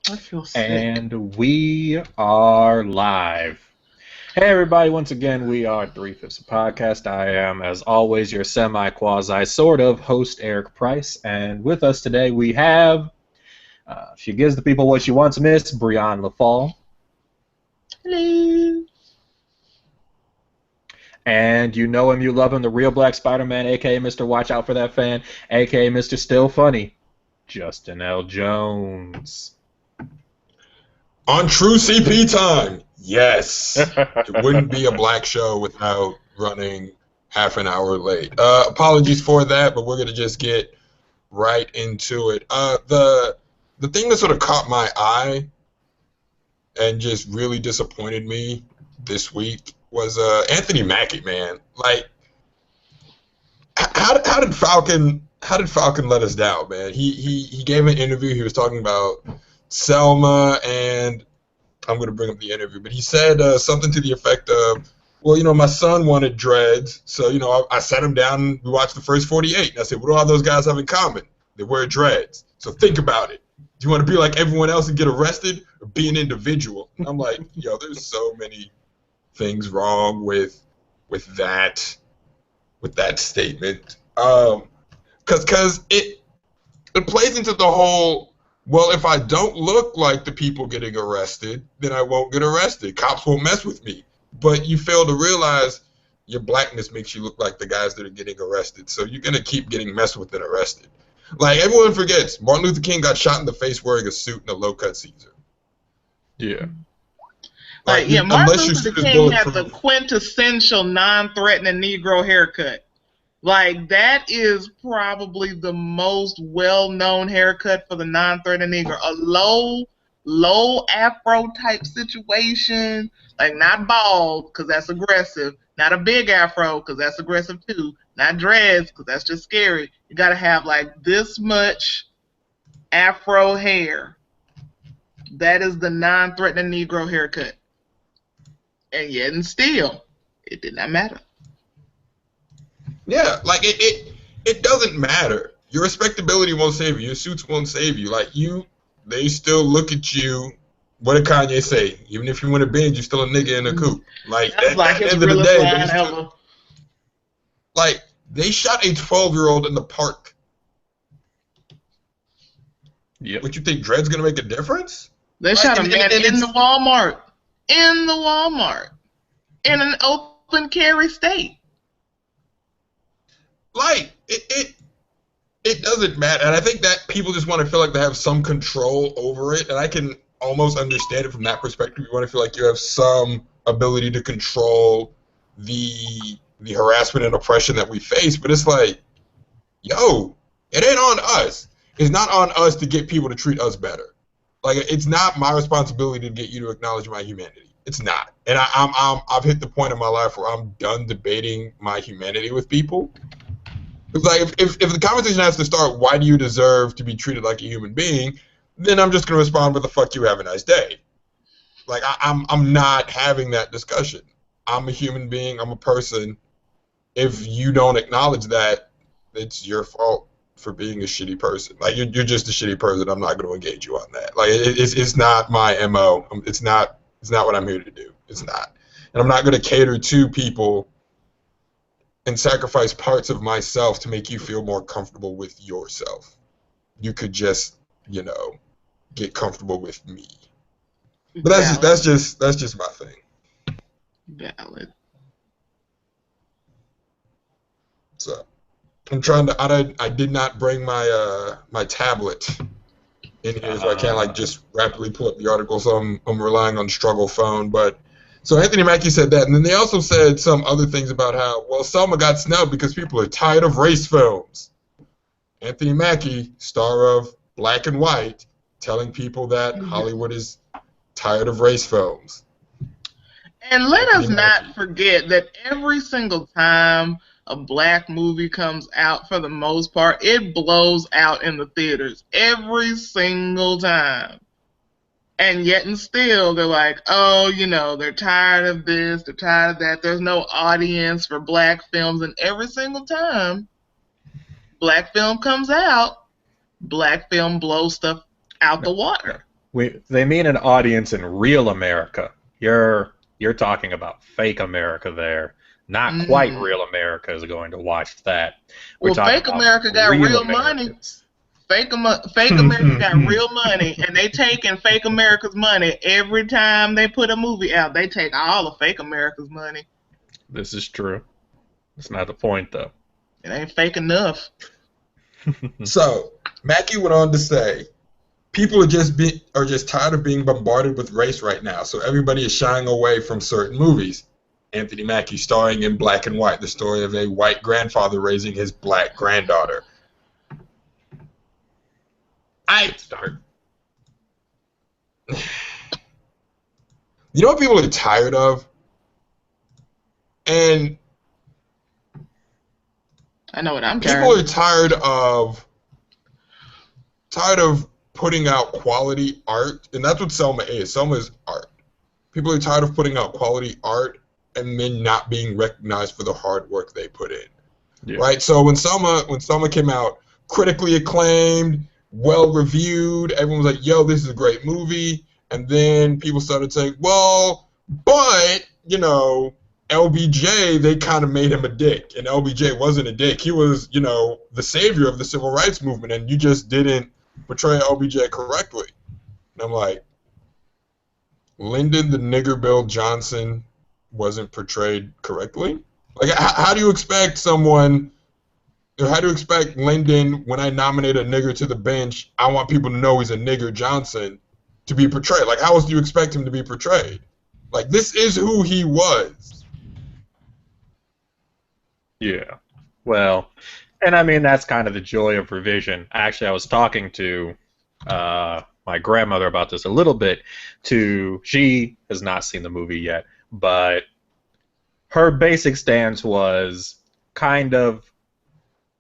I feel sick. And we are live. Hey, everybody, once again, we are Three Fifs Podcast. I am, as always, your semi quasi sort of host, Eric Price. And with us today, we have, she gives the people what she wants, Miss Brianne LaFall. Hello. And you know him, you love him, the real Black Spider-Man, aka Mr. Watch Out for That Fan, aka Mr. Still Funny, Justin L. Jones. On true CP time, yes. It wouldn't be a black show without running half an hour late. Apologies for that, but we're going to just get right into it. The thing that sort of caught my eye and just really disappointed me this week was Anthony Mackie, man. Like, how did Falcon let us down, man? He gave an interview. He was talking about Selma, and I'm going to bring up the interview, but he said something to the effect of, well, my son wanted dreads, so, I sat him down and we watched the first 48, and I said, what do all those guys have in common? They wear dreads. So think about it. Do you want to be like everyone else and get arrested, or be an individual? And I'm like, there's so many things wrong with that statement. Because it plays into the whole, well, if I don't look like the people getting arrested, then I won't get arrested. Cops won't mess with me. But you fail to realize your blackness makes you look like the guys that are getting arrested. So you're going to keep getting messed with and arrested. Like, everyone forgets, Martin Luther King got shot in the face wearing a suit and a low-cut Caesar. Yeah. Martin Luther King had the quintessential non-threatening Negro haircut. Like, that is probably the most well-known haircut for the non-threatening Negro. A low afro type situation, like not bald, because that's aggressive. Not a big afro, because that's aggressive too. Not dreads, because that's just scary. You got to have like this much afro hair. That is the non-threatening Negro haircut. And yet and still, it did not matter. Yeah, like it doesn't matter. Your respectability won't save you. Your suits won't save you. Like, they still look at you. What did Kanye say? Even if you win a binge, you're still a nigga in a coupe. Like, at the end of the day, they shot a 12-year-old in the park. Yep. What, you think dread's gonna make a difference? They shot a man in the Walmart. In the Walmart. In an open carry state. Like, it doesn't matter. And I think that people just want to feel like they have some control over it. And I can almost understand it from that perspective. You want to feel like you have some ability to control the harassment and oppression that we face. But it's like, it ain't on us. It's not on us to get people to treat us better. Like, it's not my responsibility to get you to acknowledge my humanity. It's not. And I've hit the point in my life where I'm done debating my humanity with people. It's like, if the conversation has to start, why do you deserve to be treated like a human being, then I'm just going to respond with, the fuck you, have a nice day. Like, I'm not having that discussion. I'm a human being. I'm a person. If you don't acknowledge that, it's your fault for being a shitty person. Like, you're just a shitty person. I'm not going to engage you on that. Like, it's not my MO. It's not what I'm here to do. It's not. And I'm not going to cater to people and sacrifice parts of myself to make you feel more comfortable with yourself. You could just, get comfortable with me. But that's just my thing. Valid. So I'm trying to. I did not bring my tablet in here, so I can't just rapidly pull up the article. So I'm relying on Struggle Phone, but. So Anthony Mackie said that, and then they also said some other things about how, well, Selma got snubbed because people are tired of race films. Anthony Mackie, star of Black and White, telling people that Hollywood is tired of race films. And let us not forget that every single time a black movie comes out, for the most part, it blows out in the theaters. Every single time. And yet and still, they're like, they're tired of this, they're tired of that. There's no audience for black films. And every single time black film comes out, black film blows stuff out the water. They mean an audience in real America. You're talking about fake America there. Not quite real America is going to watch that. Well, fake America got real money. Fake America got real money, and they taking fake America's money every time they put a movie out. They take all of fake America's money. This is true. That's not the point, though. It ain't fake enough. So, Mackie went on to say, people are just tired of being bombarded with race right now, so everybody is shying away from certain movies. Anthony Mackie, starring in Black and White, the story of a white grandfather raising his black granddaughter. I start. You know what people are tired of? And I know what I'm tired of. People are tired of putting out quality art, and that's what Selma is. Selma is art. People are tired of putting out quality art and then not being recognized for the hard work they put in. Yeah. Right? So when Selma came out, critically acclaimed, well reviewed, everyone was like, yo, this is a great movie. And then people started saying, well, but, you know, LBJ, they kind of made him a dick. And LBJ wasn't a dick. He was, you know, the savior of the civil rights movement, and you just didn't portray LBJ correctly. And I'm like, Lyndon the Nigger Bill Johnson wasn't portrayed correctly? Like, how do you expect Lyndon, when I nominate a nigger to the bench, I want people to know he's a nigger Johnson, to be portrayed? Like, how else do you expect him to be portrayed? Like, this is who he was. Yeah. Well, and I mean, that's kind of the joy of revision. Actually, I was talking to my grandmother about this a little bit. She has not seen the movie yet, but her basic stance was kind of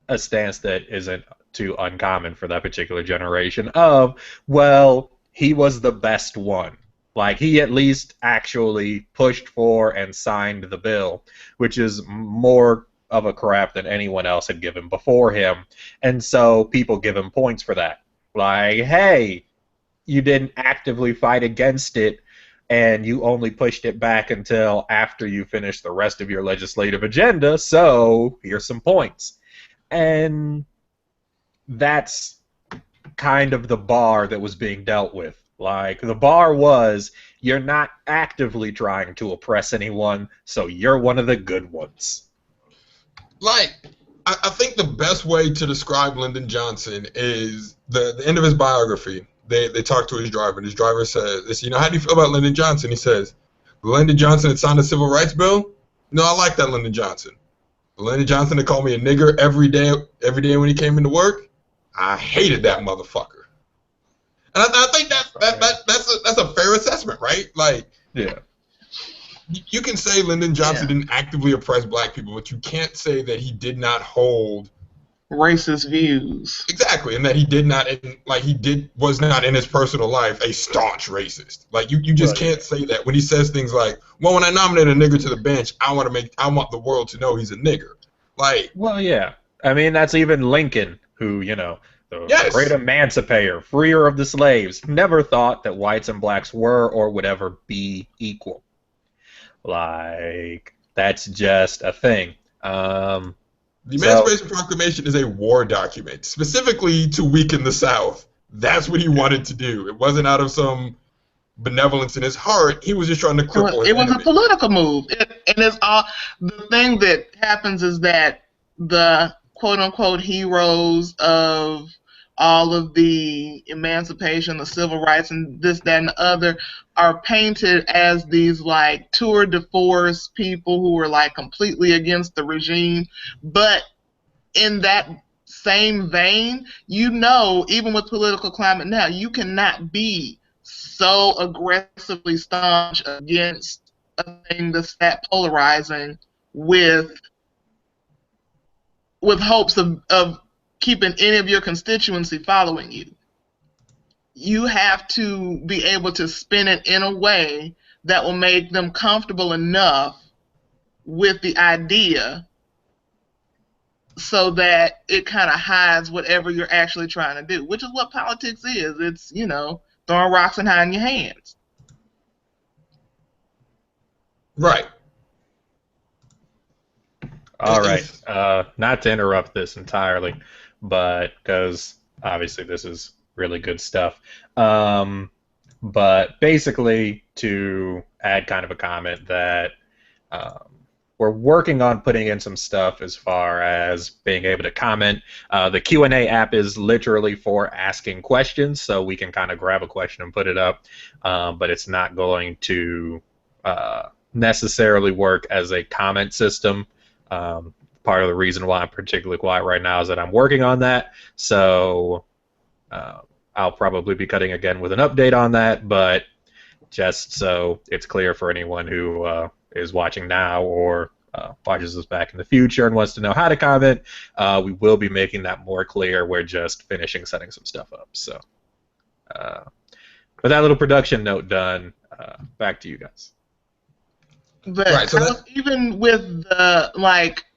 a stance that isn't too uncommon for that particular generation of, well, he was the best one. Like, he at least actually pushed for and signed the bill, which is more of a crap than anyone else had given before him. And so people give him points for that. Like, hey, you didn't actively fight against it, and you only pushed it back until after you finished the rest of your legislative agenda, so here's some points. And that's kind of the bar that was being dealt with. Like, the bar was, you're not actively trying to oppress anyone, so you're one of the good ones. Like, I think the best way to describe Lyndon Johnson is the end of his biography. They talk to his driver, and his driver says, you know, how do you feel about Lyndon Johnson? He says, Lyndon Johnson had signed a civil rights bill? No, I like that Lyndon Johnson. But Lyndon Johnson had called me a nigger every day when he came into work? I hated that motherfucker. And I think that's a fair assessment, right? Like, yeah. You can say Lyndon Johnson didn't actively oppress black people, but you can't say that he did not hold racist views. Exactly, and that he did not, was not in his personal life a staunch racist. Like, you just can't say that when he says things like, well, when I nominate a nigger to the bench, I want the world to know he's a nigger. Like, well, yeah. I mean, that's even Lincoln, who, you know, the great emancipator, freer of the slaves, never thought that whites and blacks were or would ever be equal. Like, that's just a thing. The Emancipation Proclamation is a war document, specifically to weaken the South. That's what he wanted to do. It wasn't out of some benevolence in his heart. He was just trying to cripple his enemy. A political move. And it's all, the thing that happens is that the quote-unquote heroes of all of the emancipation, the civil rights, and this, that, and the other are painted as these, like, tour de force people who are, like, completely against the regime. But in that same vein, you know, even with political climate now, you cannot be so aggressively staunch against a thing that's that polarizing with hopes of keeping any of your constituency following you. You have to be able to spin it in a way that will make them comfortable enough with the idea so that it kind of hides whatever you're actually trying to do, which is what politics is. It's, you know, throwing rocks and hiding your hands. Right. All right. Not to interrupt this entirely, but because obviously this is really good stuff. But basically, to add kind of a comment that we're working on putting in some stuff as far as being able to comment. The Q&A app is literally for asking questions, so we can kind of grab a question and put it up, but it's not going to necessarily work as a comment system. Part of the reason why I'm particularly quiet right now is that I'm working on that, so I'll probably be cutting again with an update on that, but just so it's clear for anyone who is watching now or watches us back in the future and wants to know how to comment, we will be making that more clear. We're just finishing setting some stuff up. So with that little production note done, back to you guys. But right, so even with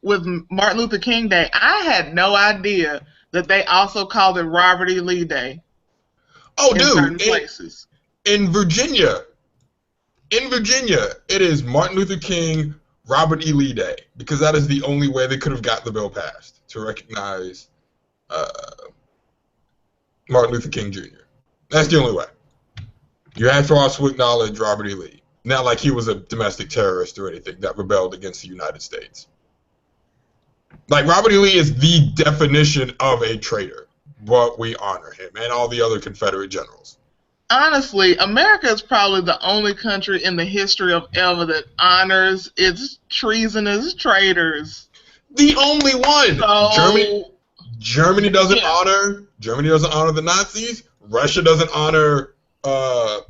with Martin Luther King Day, I had no idea that they also called it Robert E. Lee Day. Oh, dude, in Virginia, it is Martin Luther King, Robert E. Lee Day, because that is the only way they could have got the bill passed, to recognize Martin Luther King Jr. That's the only way. You have to also acknowledge Robert E. Lee. Not like he was a domestic terrorist or anything that rebelled against the United States. Like, Robert E. Lee is the definition of a traitor, but we honor him and all the other Confederate generals. Honestly, America is probably the only country in the history of ever that honors its treasonous traitors. The only one. So, Germany doesn't honor the Nazis. Russia doesn't honor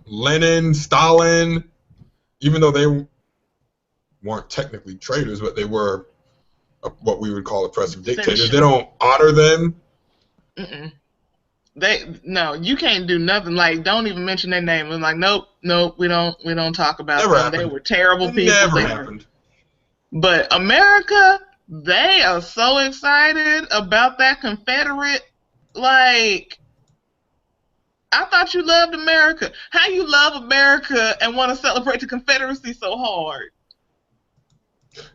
Lenin, Stalin, even though they weren't technically traitors, but they were what we would call oppressive dictators. They don't honor them. No, you can't do nothing. Like, don't even mention their name. I'm like, nope, we don't talk about them. Happened. They were terrible people. Never happened. But America, they are so excited about that Confederate. Like, I thought you loved America. How you love America and want to celebrate the Confederacy so hard?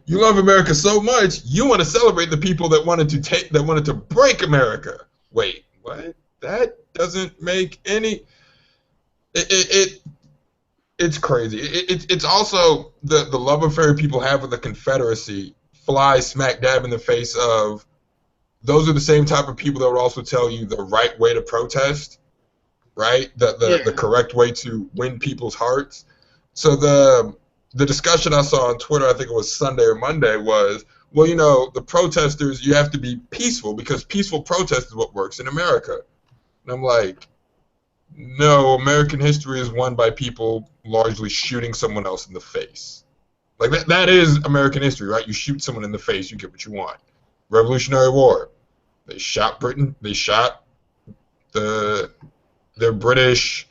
You love America so much, you want to celebrate the people that wanted to break America. Wait, what? That doesn't make any. It's crazy. It's also the love affair people have with the Confederacy flies smack dab in the face of. Those are the same type of people that would also tell you the right way to protest, right? The correct way to win people's hearts. So the discussion I saw on Twitter, I think it was Sunday or Monday, was, well, you know, the protesters, you have to be peaceful because peaceful protest is what works in America. And I'm like, no, American history is won by people largely shooting someone else in the face. Like, that is American history, right? You shoot someone in the face, you get what you want. Revolutionary War. They shot Britain. They shot their British,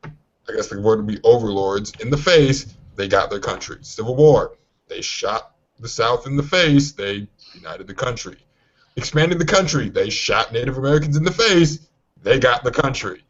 I guess the word would be overlords, in the face. They got their country. Civil War. They shot the South in the face. They united the country. Expanded the country. They shot Native Americans in the face. They got the country.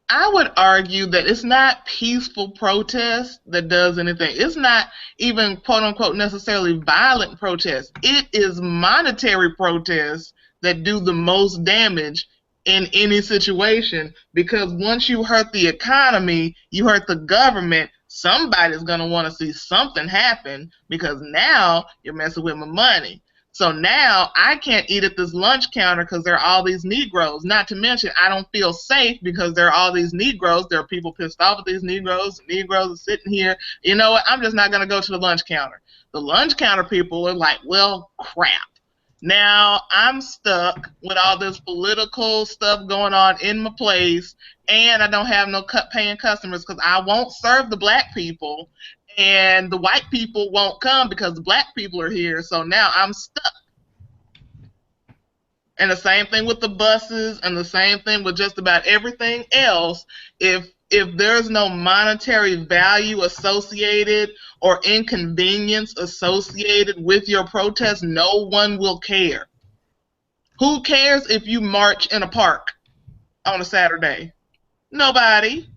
I would argue that it's not peaceful protest that does anything. It's not even, quote-unquote, necessarily violent protest. It is monetary protests that do the most damage in any situation, because once you hurt the economy, you hurt the government, somebody's going to want to see something happen, because now you're messing with my money. So now I can't eat at this lunch counter because there are all these Negroes. Not to mention, I don't feel safe because there are all these Negroes. There are people pissed off at these Negroes. The Negroes are sitting here. You know what? I'm just not going to go to the lunch counter. The lunch counter people are like, well, crap. Now I'm stuck with all this political stuff going on in my place, and I don't have no paying customers because I won't serve the black people. And the white people won't come because the black people are here. So now I'm stuck. And the same thing with the buses, and the same thing with just about everything else. If there's no monetary value associated or inconvenience associated with your protest, no one will care. Who cares if you march in a park on a Saturday? Nobody.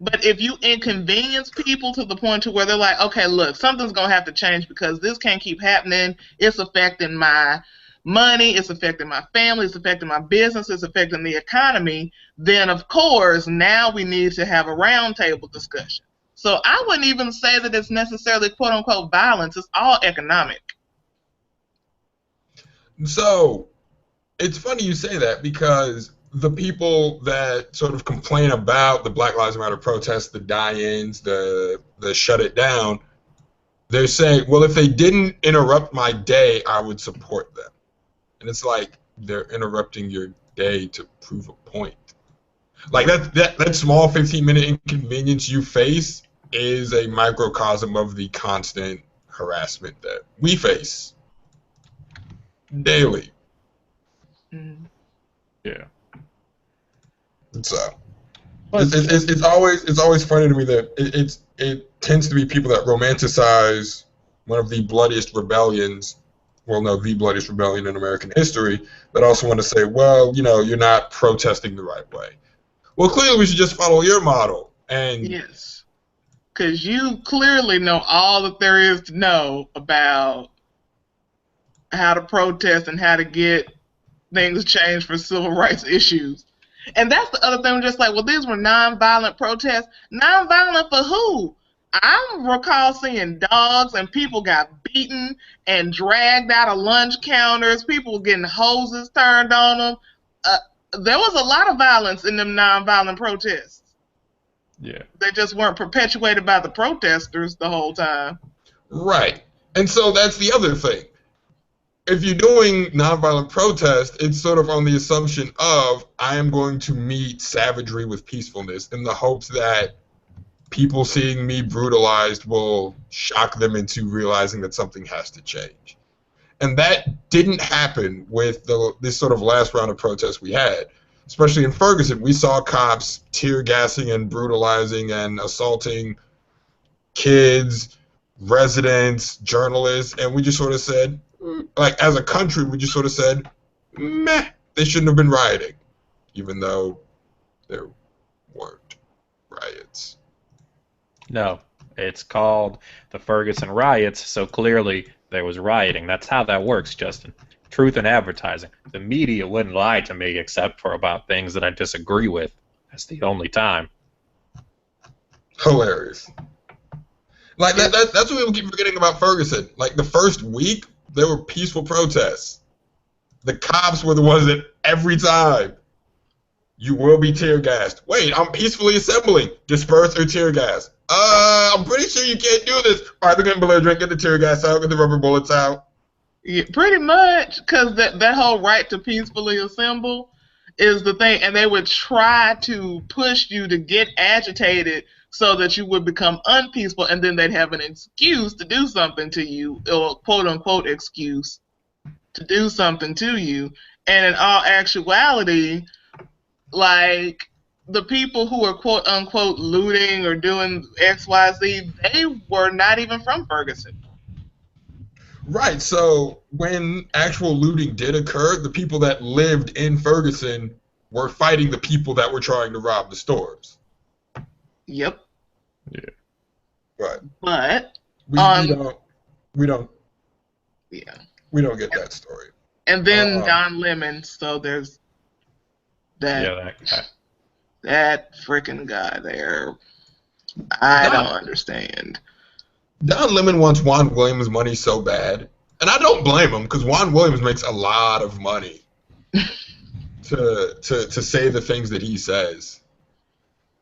But if you inconvenience people to the point to where they're like, okay, look, something's going to have to change because this can't keep happening. It's affecting my money. It's affecting my family. It's affecting my business. It's affecting the economy. Then, of course, now we need to have a roundtable discussion. So I wouldn't even say that it's necessarily quote-unquote violence. It's all economic. So it's funny you say that because the people that sort of complain about the Black Lives Matter protests, the die-ins, the shut it down, they're saying, well, if they didn't interrupt my day, I would support them. And it's like they're interrupting your day to prove a point. Like that small 15-minute inconvenience you face is a microcosm of the constant harassment that we face daily. Yeah. So it's always funny to me that it tends to be people that romanticize one of the bloodiest rebellions, well, no, the bloodiest rebellion in American history, that also want to say, well, you're not protesting the right way. Well, clearly we should just follow your model. And yes, because you clearly know all that there is to know about how to protest and how to get things changed for civil rights issues. And that's the other thing, just like, well, these were nonviolent protests. Nonviolent for who? I recall seeing dogs and people got beaten and dragged out of lunch counters. People were getting hoses turned on them. There was a lot of violence in them nonviolent protests. Yeah. They just weren't perpetuated by the protesters the whole time. Right. And so that's the other thing. If you're doing nonviolent protest, it's sort of on the assumption of I am going to meet savagery with peacefulness in the hopes that people seeing me brutalized will shock them into realizing that something has to change. And that didn't happen with this sort of last round of protests we had. Especially in Ferguson, we saw cops tear gassing and brutalizing and assaulting kids, residents, journalists, and we just sort of said, like, as a country, we just sort of said, meh, they shouldn't have been rioting, even though there weren't riots. No, it's called the Ferguson Riots, so clearly there was rioting. That's how that works, Justin. Truth in advertising. The media wouldn't lie to me except for about things that I disagree with. That's the only time. Hilarious. Like, that's what people keep forgetting about Ferguson. Like, the first week, there were peaceful protests. The cops were the ones that every time, you will be tear gassed. Wait, I'm peacefully assembling. Disperse or tear gas. I'm pretty sure you can't do this. All right, they're getting belligerent, get the tear gas out, get the rubber bullets out. Yeah, pretty much, because that whole right to peacefully assemble is the thing, and they would try to push you to get agitated so that you would become unpeaceful, and then they'd have an excuse to do something to you, or quote-unquote excuse to do something to you. And in all actuality, like, the people who are quote-unquote looting or doing XYZ, they were not even from Ferguson. Right, so when actual looting did occur, the people that lived in Ferguson were fighting the people that were trying to rob the stores. Yep. Yeah. Right. But we don't get that story. And then Don Lemon, so there's that. Yeah, that guy. That freaking guy there. I don't understand. Don Lemon wants Juan Williams' money so bad, and I don't blame him because Juan Williams makes a lot of money to say the things that he says.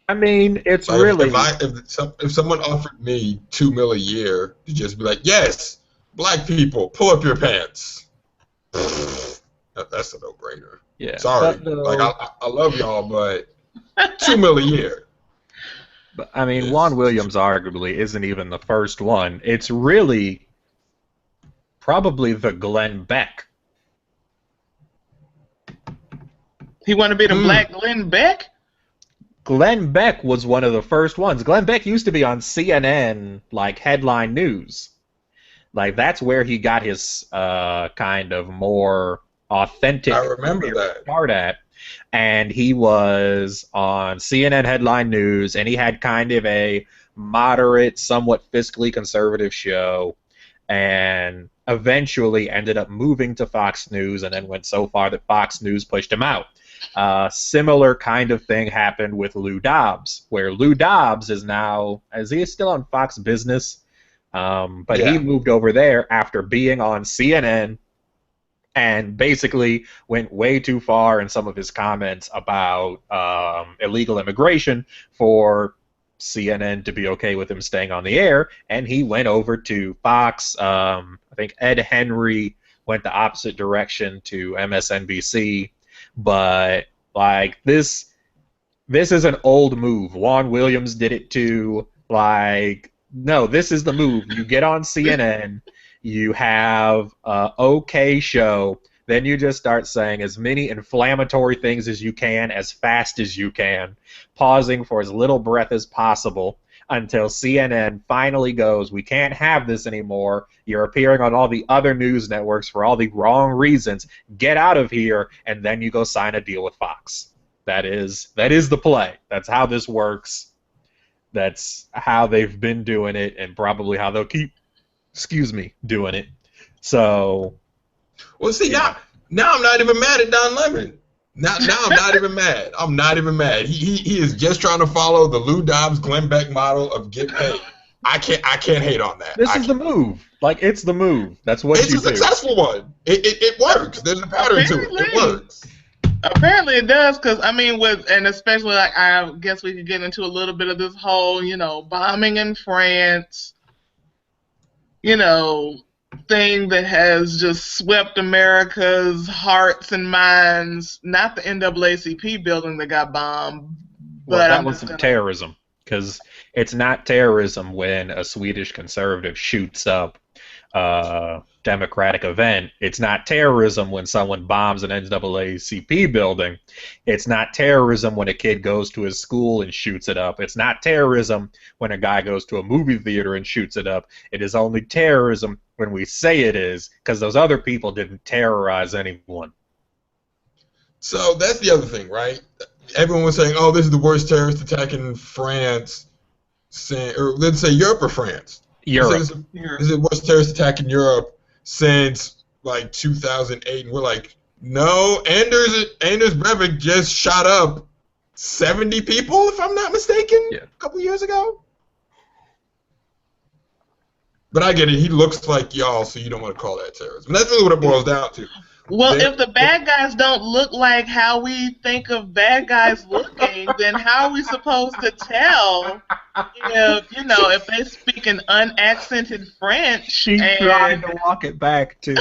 I mean, it's like really if someone offered me $2 million a year to just be like, yes, black people, pull up your pants. That's a no-brainer. Yeah. Sorry, like I love y'all, but $2 million a year. But, I mean, Juan Williams arguably isn't even the first one. It's really probably the Glenn Beck. He want to be the Black Glenn Beck? Glenn Beck was one of the first ones. Glenn Beck used to be on CNN, like, headline news. Like, that's where he got his kind of more authentic. I remember that. Start at. And he was on CNN Headline News, and he had kind of a moderate, somewhat fiscally conservative show, and eventually ended up moving to Fox News, and then went so far that Fox News pushed him out. Similar kind of thing happened with Lou Dobbs, where Lou Dobbs is now, as he is still on Fox Business, but he moved over there after being on CNN, and basically went way too far in some of his comments about illegal immigration for CNN to be okay with him staying on the air, and he went over to Fox. I think Ed Henry went the opposite direction to MSNBC, but like this is an old move. Juan Williams did it too. Like, no, this is the move. You get on CNN. You have an okay show, then you just start saying as many inflammatory things as you can, as fast as you can, pausing for as little breath as possible until CNN finally goes, we can't have this anymore. You're appearing on all the other news networks for all the wrong reasons. Get out of here, and then you go sign a deal with Fox. That is the play. That's how this works. That's how they've been doing it, and probably how they'll keep doing it. So, well, see, now I'm not even mad at Don Lemon. Now I'm not even mad. I'm not even mad. He is just trying to follow the Lou Dobbs, Glenn Beck model of get paid. I can't hate on that. This is the move. Like, it's the move. That's what you do. It's a successful one. It works. There's a pattern to it. It works. Apparently it does, because I mean, and especially, like, I guess we could get into a little bit of this whole, bombing in France, thing that has just swept America's hearts and minds. Not the NAACP building that got bombed, but well, that was some terrorism, because it's not terrorism when a Swedish conservative shoots up a Democratic event. It's not terrorism when someone bombs an NAACP building. It's not terrorism when a kid goes to his school and shoots it up. It's not terrorism when a guy goes to a movie theater and shoots it up. It is only terrorism when we say it is, because those other people didn't terrorize anyone. So that's the other thing, right? Everyone was saying, oh, this is the worst terrorist attack in France, or let's say Europe or France. Europe. This is the worst terrorist attack in Europe since like 2008, and we're like, no, Anders Breivik just shot up 70 people, if I'm not mistaken, a couple years ago. But I get it. He looks like y'all, so you don't want to call that terrorism. And that's really what it boils down to. Well, if the bad guys don't look like how we think of bad guys looking, then how are we supposed to tell if they speak an unaccented French? She tried to walk it back, too.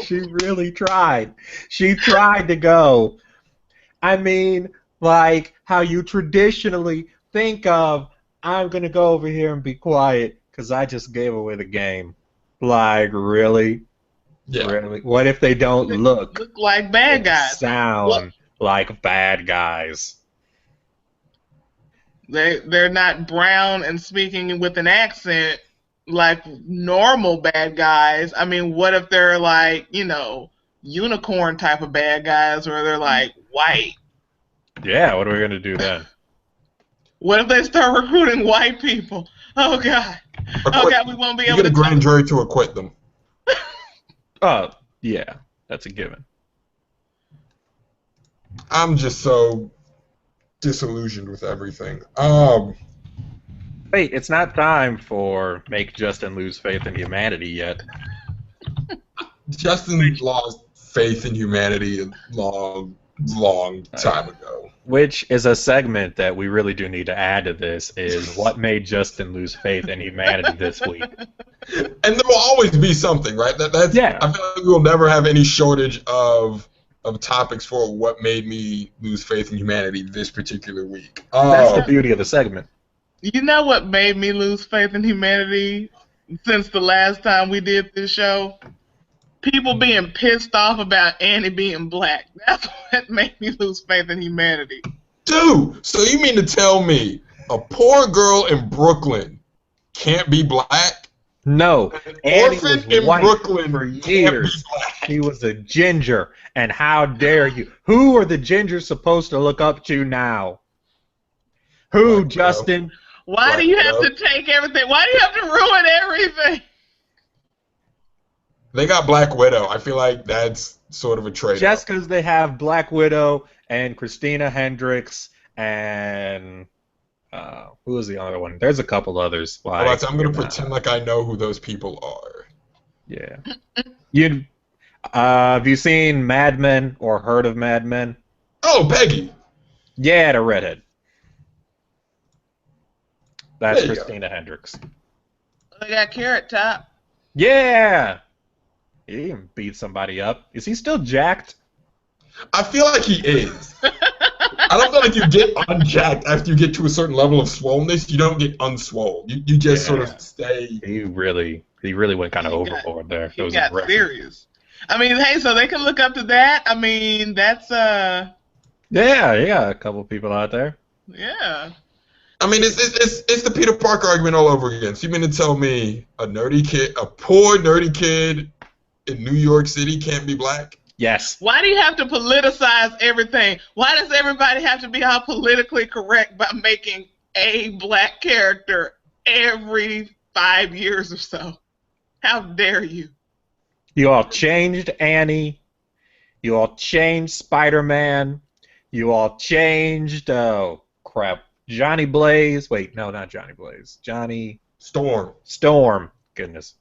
She really tried. She tried to go. I mean, like how you traditionally think of, I'm going to go over here and be quiet because I just gave away the game. Like, really? Yeah. Really? What if they don't look like bad guys? Sound like bad guys? They're not brown and speaking with an accent like normal bad guys. I mean, what if they're like, unicorn type of bad guys, or they're like white? Yeah, what are we gonna do then? What if they start recruiting white people? Oh God! Oh God, we won't be able to. You get a grand jury to acquit them. Oh, yeah, that's a given. I'm just so disillusioned with everything. Wait, it's not time for Make Justin Lose Faith in Humanity yet. Justin lost faith in humanity a long time ago. Which is a segment that we really do need to add to this, is what made Justin lose faith in humanity this week. And there will always be something, right? That's yeah. I feel like we will never have any shortage of topics for what made me lose faith in humanity this particular week. That's the beauty of the segment. You know what made me lose faith in humanity since the last time we did this show? People being pissed off about Annie being black. That's what made me lose faith in humanity. Dude, so you mean to tell me a poor girl in Brooklyn can't be black? No. An orphan in Brooklyn for years. He was a ginger, and how dare you? Who are the gingers supposed to look up to now? Who, Black Justin? Why do you have to take everything? Why do you have to ruin everything? They got Black Widow. I feel like that's sort of a trade-off. Just because they have Black Widow and Christina Hendricks and who was the other one? There's a couple others. I'm going to pretend like I know who those people are. Yeah. Have you seen Mad Men or heard of Mad Men? Oh, Peggy. Yeah, the redhead. That's Christina Hendricks. They got Carrot Top. Yeah. He can beat somebody up. Is he still jacked? I feel like he is. I don't feel like you get unjacked after you get to a certain level of swollenness. You don't get unswole. You just sort of stay. He really went kind of overboard there. He got serious. I mean, hey, so they can look up to that. I mean, that's Yeah, a couple people out there. Yeah. I mean, it's the Peter Parker argument all over again. So you mean to tell me a poor nerdy kid in New York City can't be black? Yes. Why do you have to politicize everything? Why does everybody have to be all politically correct by making a black character every 5 years or so? How dare you? You all changed Annie. You all changed Spider-Man. You all changed, Johnny Blaze. Wait, no, not Johnny Blaze. Johnny Storm. Goodness.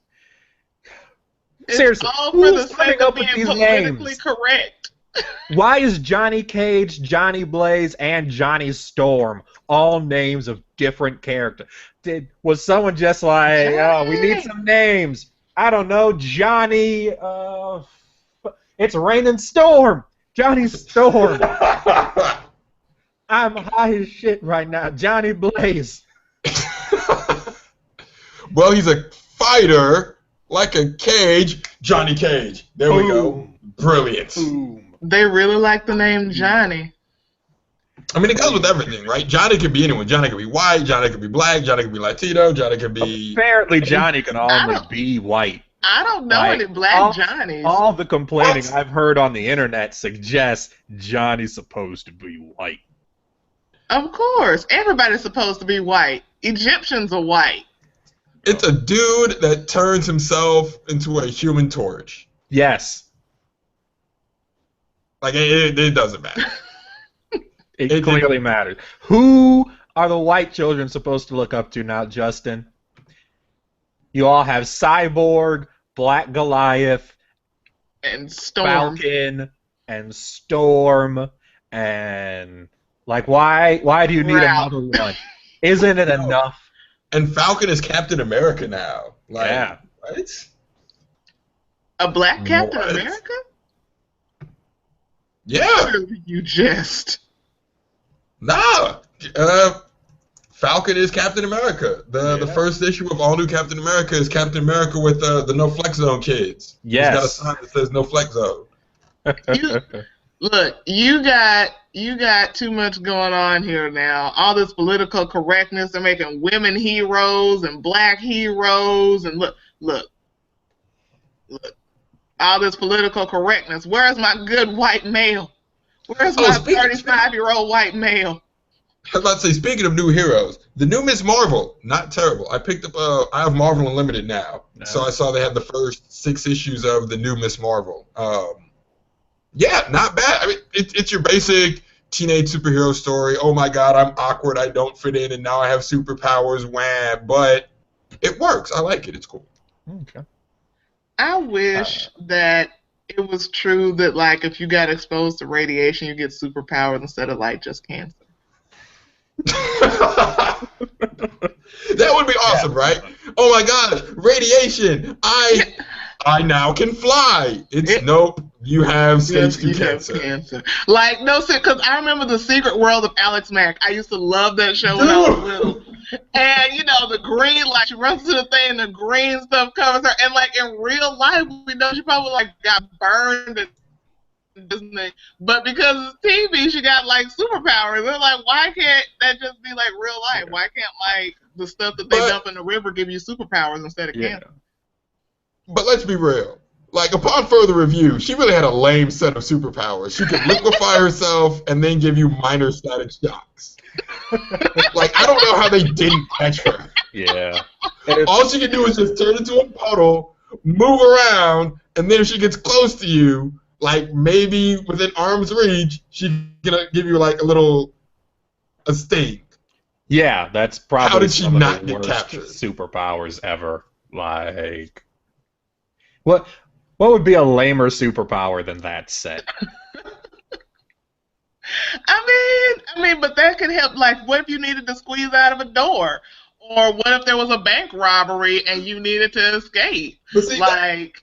It's Seriously, all for the sake of being politically correct. Why is Johnny Cage, Johnny Blaze, and Johnny Storm all names of different characters? Was someone just like, oh, we need some names? I don't know, Johnny. It's raining Storm. Johnny Storm. I'm high as shit right now. Johnny Blaze. Well, he's a fighter. Like a cage, Johnny Cage. There we go. Brilliant. They really like the name Johnny. I mean, it goes with everything, right? Johnny could be anyone. Johnny could be white. Johnny could be black. Johnny could be Latino. Johnny could be... Apparently, Johnny can only be white. I don't know any black Johnnies. All the complaining I've heard on the internet suggests Johnny's supposed to be white. Of course. Everybody's supposed to be white. Egyptians are white. It's a dude that turns himself into a human torch. Yes. Like, it doesn't matter. It clearly matters. Who are the white children supposed to look up to now, Justin? You all have Cyborg, Black Goliath, and Storm. Falcon, and Storm, and... Like, why do you need another one? Isn't it enough? And Falcon is Captain America now. Like, yeah. What? A black Captain America? Yeah. You jest. Nah. Falcon is Captain America. The first issue of All New Captain America is Captain America with the No Flex Zone kids. Yes. He's got a sign that says No Flex Zone. Look, you got too much going on here now. All this political correctness. They're making women heroes and black heroes. And look. All this political correctness. Where's my good white male? Where's my 35-year-old white male? I was about to say, speaking of new heroes, the new Miss Marvel, not terrible. I picked up, I have Marvel Unlimited now. No. So I saw they had the first 6 issues of the new Miss Marvel. Yeah, not bad. I mean, it's your basic teenage superhero story. Oh my God, I'm awkward. I don't fit in, and now I have superpowers. Wham! But it works. I like it. It's cool. Okay. I wish that it was true that, like, if you got exposed to radiation, you get superpowers instead of, like, just cancer. That would be awesome, right? Oh my gosh, radiation! I now can fly. Nope. You have stage 2 cancer. Like, no, because I remember The Secret World of Alex Mack. I used to love that show when I was little. And, you know, the green, like, she runs to the thing and the green stuff covers her. And, like, in real life, we know she probably, like, got burned and Disney. But because it's TV, she got, like, superpowers. They're like, why can't that just be, like, real life? Why can't, like, the stuff that they dump in the river give you superpowers instead of cancer? But let's be real. like, upon further review, she really had a lame set of superpowers. She could liquefy herself and then give you minor static shocks. Like, I don't know how they didn't catch her. Yeah. All she can do is just turn into a puddle, move around, and then if she gets close to you, like, maybe within arm's reach, she's gonna give you, like, a sting. Yeah, that's probably How did she some not of the get worst captured? superpowers ever. Like, what would be a lamer superpower than that set? I mean, but that could help. Like, what if you needed to squeeze out of a door? Or what if there was a bank robbery and you needed to escape? But see, like,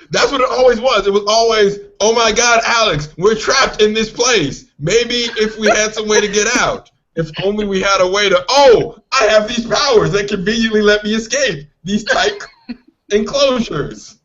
that's what it always was. It was always, oh my God, Alex, we're trapped in this place. Maybe if we had some way to get out. If only we had a way to, oh, I have these powers that conveniently let me escape these tight enclosures.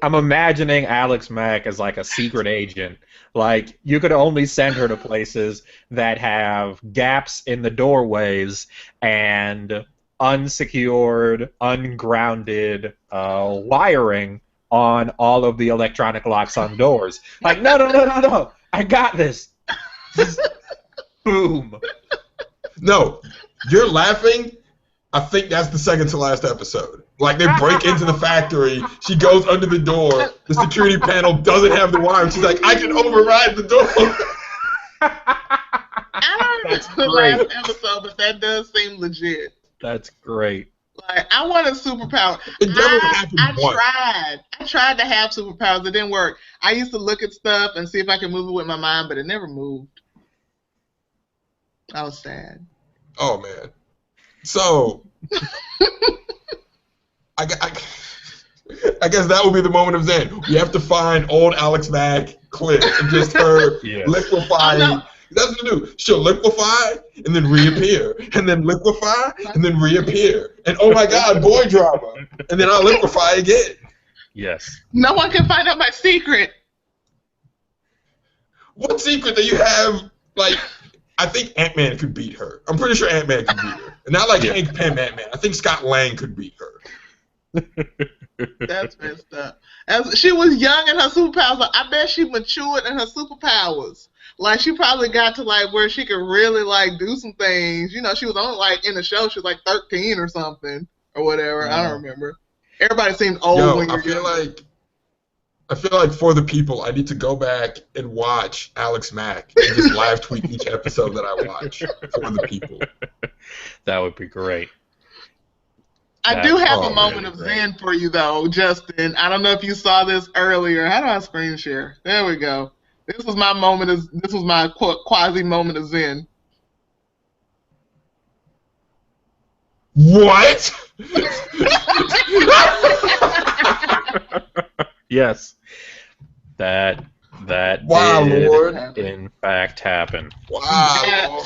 I'm imagining Alex Mack as like a secret agent. Like, you could only send her to places that have gaps in the doorways and unsecured, ungrounded wiring on all of the electronic locks on doors. Like, no, I got this. Just boom. No, you're laughing. I think that's the second to last episode. Like, they break into the factory. She goes under the door. The security panel doesn't have the wire. She's like, I can override the door. I don't know the last episode, but that does seem legit. That's great. Like, I want a superpower. It definitely happened once. I tried to have superpowers. It didn't work. I used to look at stuff and see if I could move it with my mind, but it never moved. I was sad. Oh, man. So, I guess that will be the moment of Zen. We have to find old Alex Mack clips of just her liquefying. That's what to do. She'll liquefy and then reappear, and then liquefy and then reappear. And oh my God, boy drama. And then I'll liquefy again. Yes. No one can find out my secret. What secret that you have? Like, I think Ant-Man could beat her. I'm pretty sure Ant-Man could beat her. And not like Hank Pym Ant-Man. I think Scott Lang could beat her. That's messed up. She was young in her superpowers. I bet she matured in her superpowers. Like, she probably got to, like, where she could really, like, do some things. You know, she was only, like, in the show, she was, like, 13 or something. Or whatever. I don't remember. Everybody seemed old when you're young. I feel like for the people, I need to go back and watch Alex Mack and just live tweet each episode that I watch for the people. That would be great. I do have a moment of zen for you, though, Justin. I don't know if you saw this earlier. How do I screen share? There we go. This was my moment of. This was my quasi moment of zen. What? Yes. That wow, did Lord. in fact happen. Wow,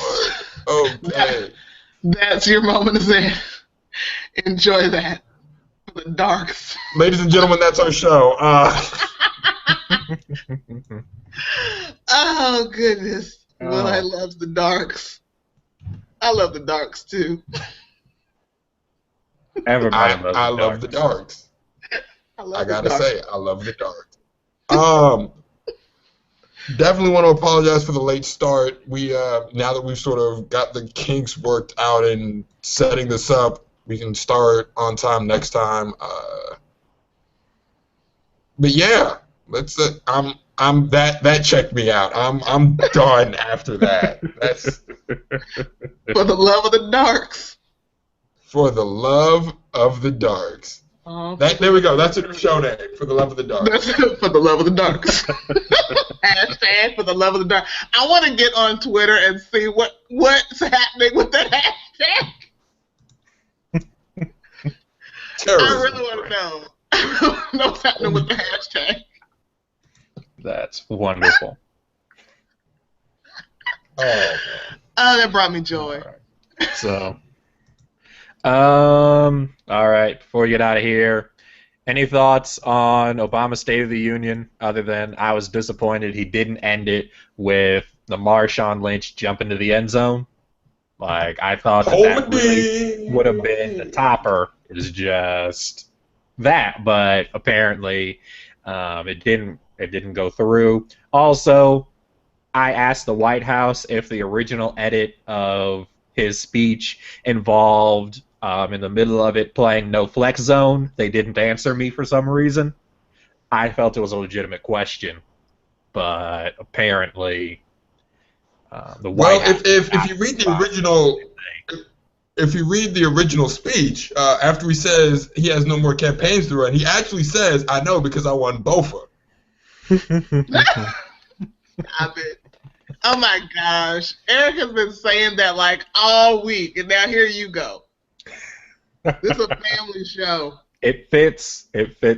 Lord. Okay. That's your moment of zen. Enjoy that. For the darks. Ladies and gentlemen, that's our show. Oh, goodness. Well, I love the darks. I love the darks, too. Everybody loves I the love the darks. I gotta say, I love the darks. Definitely want to apologize for the late start. We now that we've sort of got the kinks worked out and setting this up, we can start on time next time. But yeah, let's. I'm that checked me out. I'm done after that. That's for the love of the darks. For the love of the darks. There we go. That's a show name. For the love of the darks. For the love of the darks. Hashtag for the love of the dark. I want to get on Twitter and see what's happening with that hashtag. Terrorism. I really want to know what's happening with the hashtag. That's wonderful. Oh, that brought me joy. Right. So, all right. Before we get out of here, any thoughts on Obama's State of the Union other than I was disappointed he didn't end it with the Marshawn Lynch jump into the end zone? Like, I thought that really would have been the topper. Is just that, but apparently It didn't go through. Also, I asked the White House if the original edit of his speech involved, in the middle of it, playing No Flex Zone. They didn't answer me for some reason. I felt it was a legitimate question, but apparently the White House. If you read the original, if you read the original speech, after he says he has no more campaigns to run, he actually says, "I know because I won BOFA." Stop it. Oh my gosh. Eric has been saying that like all week, and now here you go. This is a family show. It fits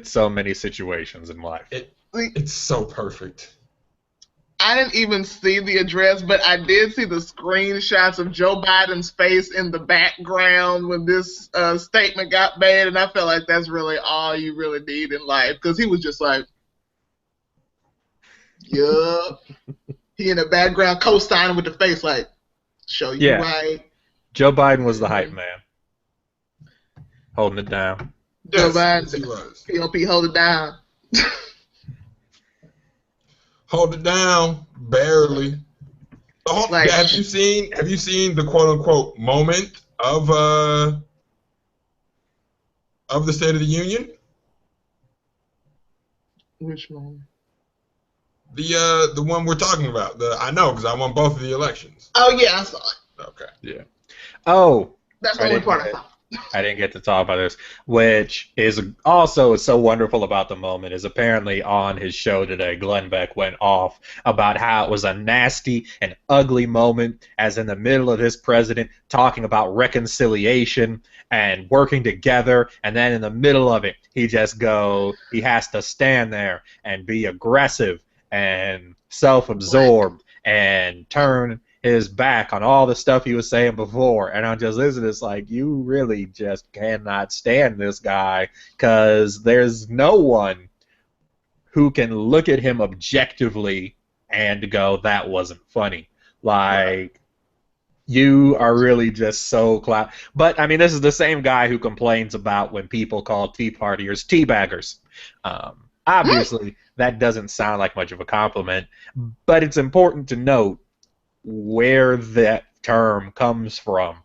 so many situations in life. It's so perfect. I didn't even see the address, but I did see the screenshots of Joe Biden's face in the background when this statement got made, and I felt like that's really all you really need in life, because he was just like, yup. He in the background co-signing with the face like, show you right. Joe Biden was the hype man. Holding it down. Joe Biden, he was. POP, hold it down. Hold it down, barely. Like, have you seen the quote unquote moment of the State of the Union? Which moment? The one we're talking about. I know because I won both of the elections. Oh yeah, I saw it. Okay. Yeah. Oh. That's the only part I saw. I didn't get to talk about this, which is also so wonderful about the moment, is apparently on his show today, Glenn Beck went off about how it was a nasty and ugly moment, as in the middle of this president talking about reconciliation and working together, and then in the middle of it, he has to stand there and be aggressive and self-absorbed and turn his back on all the stuff he was saying before. And I'm just listening to this like, you really just cannot stand this guy, because there's no one who can look at him objectively and go, that wasn't funny. Like, you are really just so But, I mean, this is the same guy who complains about when people call Tea Partiers teabaggers. Obviously, that doesn't sound like much of a compliment, but it's important to note where that term comes from.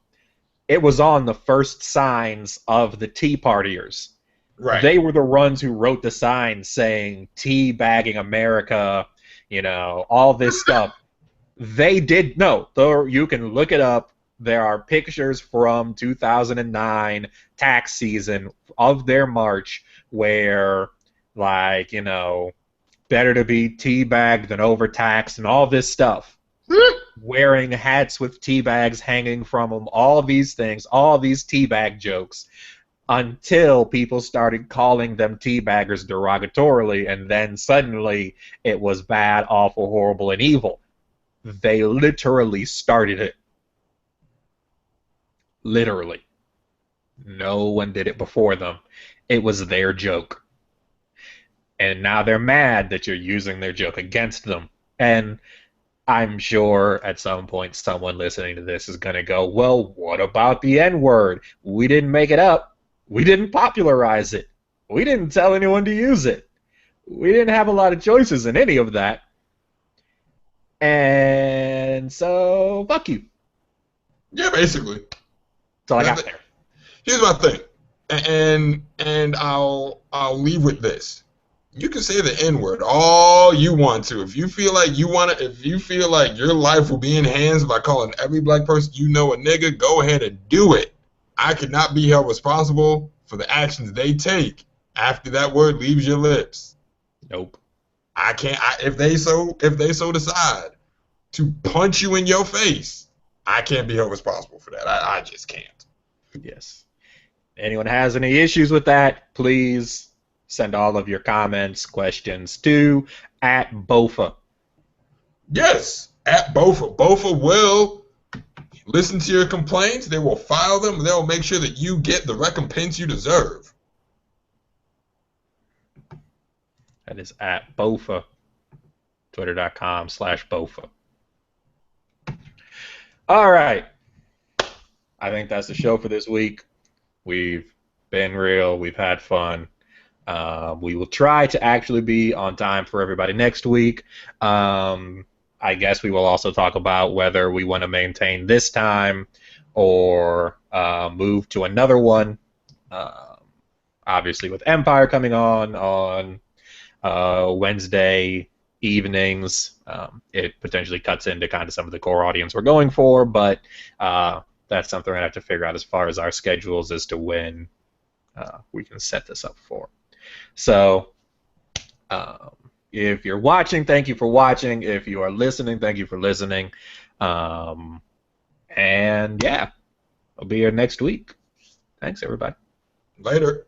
It was on the first signs of the Tea Partiers. Right. They were the ones who wrote the signs saying tea bagging America, all this stuff. They did you can look it up. There are pictures from 2009 tax season of their march where, like, better to be teabagged than overtaxed and all this stuff. Wearing hats with tea bags hanging from them, all these things, all these teabag jokes, until people started calling them teabaggers derogatorily, and then suddenly it was bad, awful, horrible, and evil. They literally started it. Literally. No one did it before them. It was their joke. And now they're mad that you're using their joke against them. And I'm sure at some point someone listening to this is going to go, well, what about the N-word? We didn't make it up. We didn't popularize it. We didn't tell anyone to use it. We didn't have a lot of choices in any of that. And so, fuck you. Yeah, basically. That's all I got there. Here's my thing, and I'll leave with this. You can say the N-word all you want to. If you feel like your life will be enhanced by calling every black person you know a nigga, go ahead and do it. I cannot be held responsible for the actions they take after that word leaves your lips. Nope. I can't. If they so decide to punch you in your face, I can't be held responsible for that. I just can't. Yes. Anyone has any issues with that, please send all of your comments, questions to @BOFA. Yes, @BOFA. BOFA will listen to your complaints. They will file them. And they will make sure that you get the recompense you deserve. That is @BOFA. Twitter.com/BOFA. All right. I think that's the show for this week. We've been real. We've had fun. We will try to actually be on time for everybody next week. I guess we will also talk about whether we want to maintain this time or move to another one. Obviously, with Empire coming on Wednesday evenings, it potentially cuts into kind of some of the core audience we're going for, but that's something I have to figure out as far as our schedules as to when we can set this up for. So, if you're watching, thank you for watching. If you are listening, thank you for listening. And yeah, I'll be here next week. Thanks, everybody. Later.